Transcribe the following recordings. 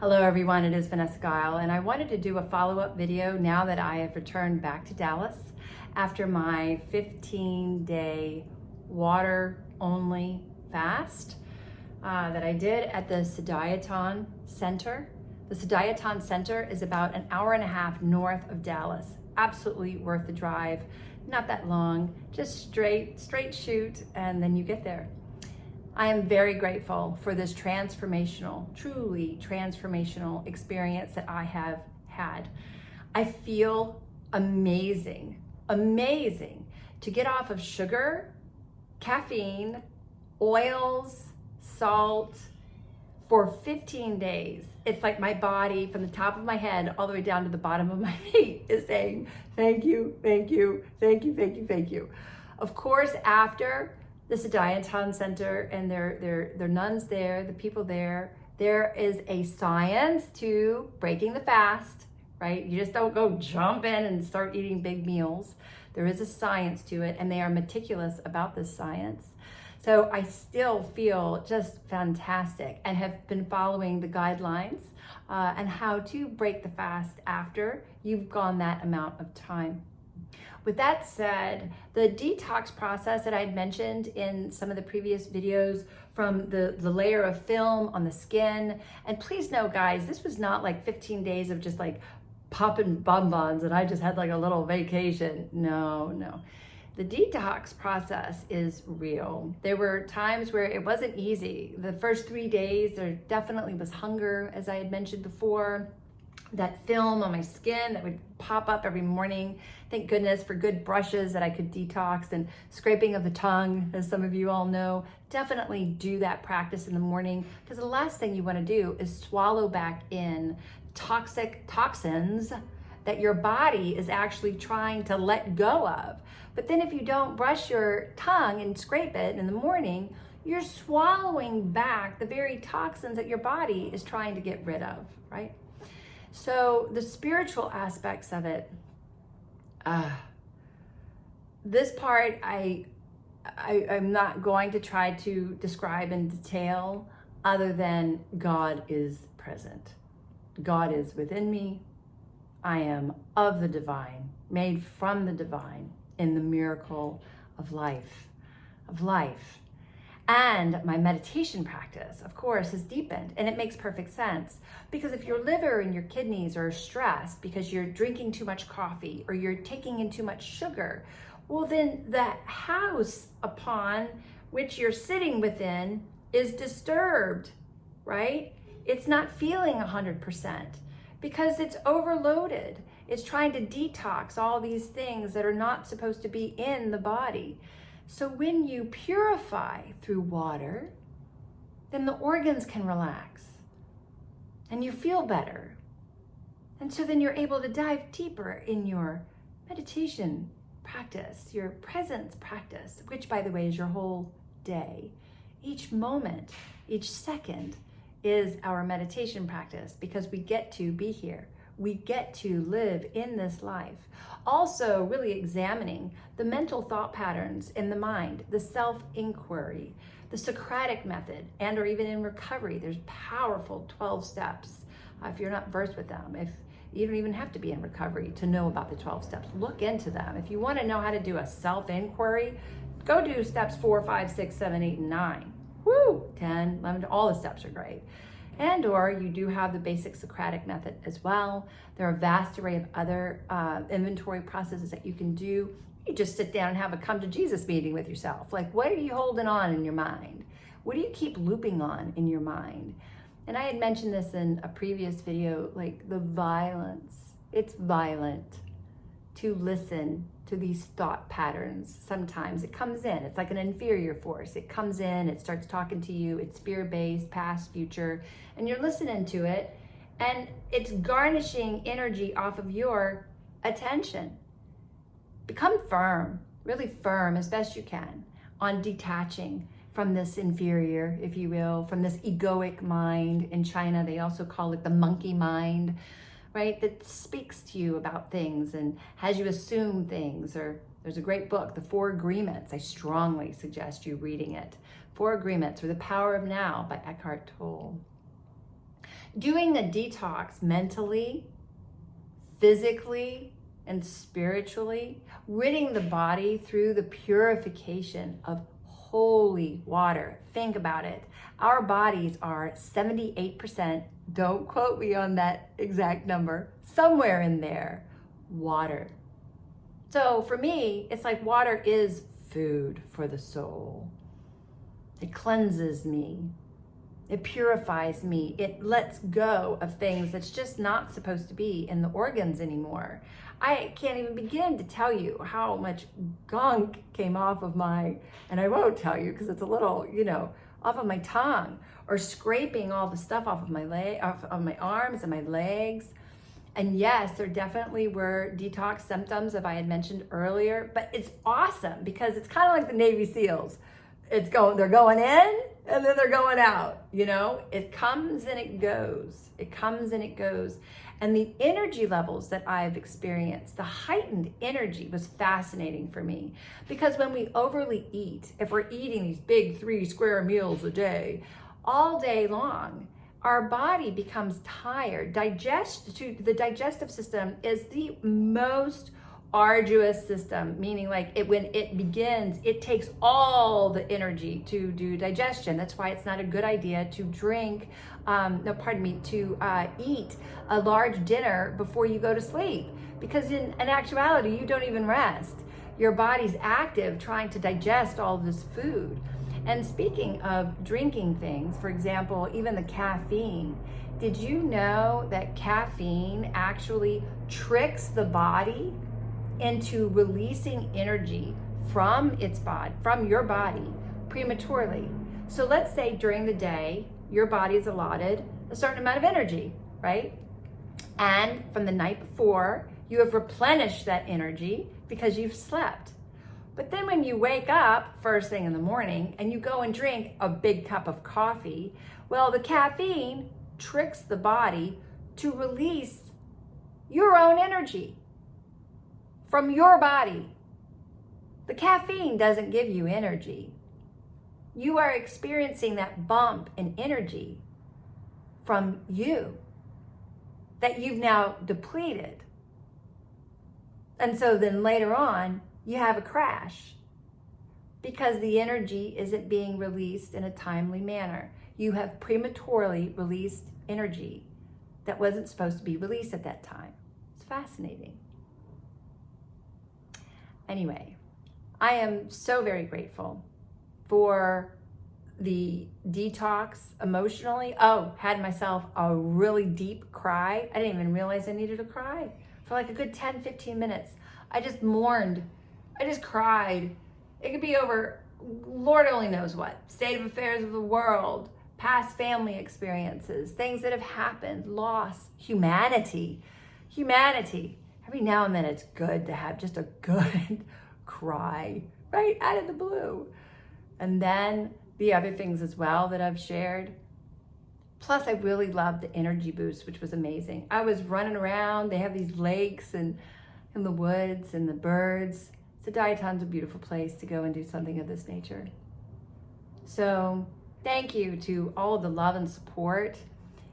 Hello everyone, it is Vanessa Guild, and I wanted to do a follow-up video now that I have returned back to Dallas after my 15-day water-only fast that I did at the Siddhayatan Center. The Siddhayatan Center is about an hour and a half north of Dallas. Absolutely worth the drive, not that long, just straight shoot, and then you get there. I am very grateful for this transformational, truly transformational experience that I have had. I feel amazing to get off of sugar, caffeine, oils, salt for 15 days. It's like my body from the top of my head all the way down to the bottom of my feet is saying, thank you, thank you, thank you, thank you, thank you. Of course, after the Siddhayatan Center and their nuns there, the people there is a science to breaking the fast, right? You just don't go jump in and start eating big meals. There is a science to it, and they are meticulous about this science. So I still feel just fantastic and have been following the guidelines and how to break the fast after you've gone that amount of time. With that said, the detox process that I had mentioned in some of the previous videos from the layer of film on the skin, and please know guys, this was not like 15 days of just like popping bonbons and I just had like a little vacation. No. The detox process is real. There were times where it wasn't easy. The first 3 days, there definitely was hunger, as I had mentioned before. That film on my skin that would pop up every morning. Thank goodness for good brushes that I could detox, and scraping of the tongue, as some of you all know. Definitely do that practice in the morning, because the last thing you want to do is swallow back in toxins that your body is actually trying to let go of. But then if you don't brush your tongue and scrape it in the morning, you're swallowing back the very toxins that your body is trying to get rid of, right? So the spiritual aspects of it, this part I'm not going to try to describe in detail other than God is present. God is within me. I am of the divine, made from the divine in the miracle of life. And my meditation practice, of course, has deepened, and it makes perfect sense, because if your liver and your kidneys are stressed because you're drinking too much coffee or you're taking in too much sugar, well, then the house upon which you're sitting within is disturbed, right? It's not feeling 100% because it's overloaded. It's trying to detox all these things that are not supposed to be in the body. So when you purify through water, then the organs can relax and you feel better. And so then you're able to dive deeper in your meditation practice, your presence practice, which by the way is your whole day. Each moment, each second is our meditation practice, because we get to be here. We get to live in this life. Also really examining the mental thought patterns in the mind, the self-inquiry, the Socratic method, and or even in recovery, there's powerful 12 steps. If you're not versed with them, if you don't even have to be in recovery to know about the 12 steps, look into them. If you want to know how to do a self-inquiry, go do steps 4, 5, 6, 7, 8, and 9. 10, 11, all the steps are great. And or you do have the basic Socratic method as well. There are a vast array of other inventory processes that you can do. You just sit down and have a come to Jesus meeting with yourself. Like, what are you holding on in your mind? What do you keep looping on in your mind? And I had mentioned this in a previous video, like the violence. It's violent to listen to these thought patterns. Sometimes it comes in, it's like an inferior force. It comes in, it starts talking to you, it's fear-based, past, future, and you're listening to it, and it's garnishing energy off of your attention. Become firm, really firm as best you can on detaching from this inferior, if you will, from this egoic mind. In China, they also call it the monkey mind, right? That speaks to you about things and has you assume things. Or there's a great book, The 4 Agreements. I strongly suggest you reading it. 4 Agreements, or The Power of Now by Eckhart Tolle. Doing a detox mentally, physically, and spiritually, ridding the body through the purification of holy water. Think about it. Our bodies are 78%, don't quote me on that exact number, somewhere in there, water. So for me, it's like water is food for the soul. It cleanses me. It purifies me. It lets go of things that's just not supposed to be in the organs anymore. I can't even begin to tell you how much gunk came off of and I won't tell you because it's a little, off of my tongue, or scraping all the stuff off of my arms and my legs. And yes, there definitely were detox symptoms, as I had mentioned earlier, but it's awesome because it's kind of like the Navy SEALs. They're going in and then they're going out, it comes and it goes. It comes and it goes. And the energy levels that I've experienced, the heightened energy was fascinating for me, because when we overly eat, if we're eating these big 3 square meals a day, all day long, our body becomes tired. The digestive system is the most arduous system, meaning when it begins, it takes all the energy to do digestion. That's why it's not a good idea to eat a large dinner before you go to sleep, because in actuality, you don't even rest. Your body's active trying to digest all of this food. And speaking of drinking things, for example, even the caffeine, did you know that caffeine actually tricks the body into releasing energy from your body prematurely? So let's say during the day, your body's allotted a certain amount of energy, right? And from the night before, you have replenished that energy because you've slept. But then when you wake up first thing in the morning and you go and drink a big cup of coffee, well, the caffeine tricks the body to release your own energy from your body. The caffeine doesn't give you energy. You are experiencing that bump in energy from you that you've now depleted. And so then later on, you have a crash because the energy isn't being released in a timely manner. You have prematurely released energy that wasn't supposed to be released at that time. It's fascinating. Anyway, I am so very grateful for the detox emotionally. Had myself a really deep cry. I didn't even realize I needed to cry for like a good 10, 15 minutes. I just mourned. I just cried. It could be over Lord only knows what. State of affairs of the world, past family experiences, things that have happened, loss, humanity. Every now and then it's good to have just a good cry, right out of the blue. And then the other things as well that I've shared. Plus, I really loved the energy boost, which was amazing. I was running around. They have these lakes and in the woods and the birds. Siddhayatan's a beautiful place to go and do something of this nature. So thank you to all of the love and support.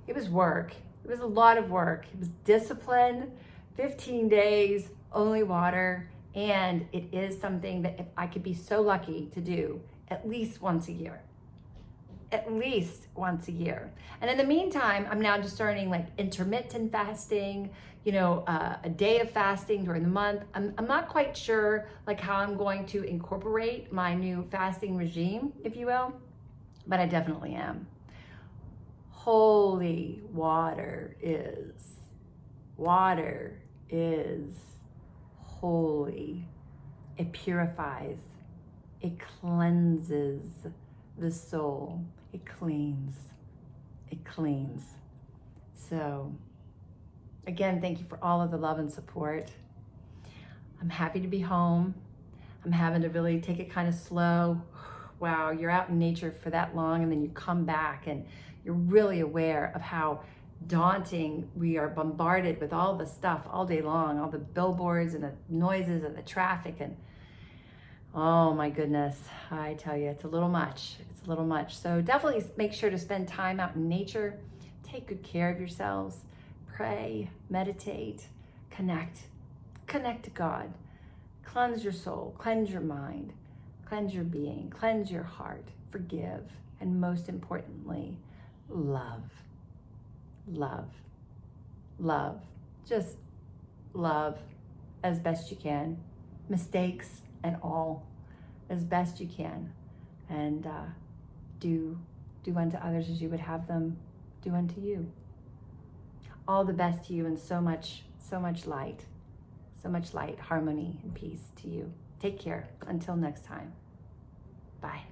It was work. It was a lot of work. It was discipline, 15 days, only water. And it is something that if I could be so lucky to do at least once a year. At least once a year. And in the meantime, I'm now discerning like intermittent fasting, a day of fasting during the month. I'm not quite sure like how I'm going to incorporate my new fasting regime, if you will, but I definitely am. Holy water is holy. It purifies. It cleanses the soul. It cleans. So again, thank you for all of the love and support. I'm happy to be home. I'm having to really take it kind of slow. Wow, you're out in nature for that long and then you come back and you're really aware of how daunting we are bombarded with all the stuff all day long, all the billboards and the noises and the traffic, and oh my goodness, I tell you, it's a little much. So definitely make sure to spend time out in nature. take good care of yourselves. Pray, meditate, connect to God. Cleanse your soul, cleanse your mind, cleanse your being, cleanse your heart, forgive, and most importantly, love. Love. Love. Just love as best you can. Mistakes and all, as best you can. And do unto others as you would have them do unto you. All the best to you, and so much light, harmony, and peace to you. Take care. Until next time. Bye.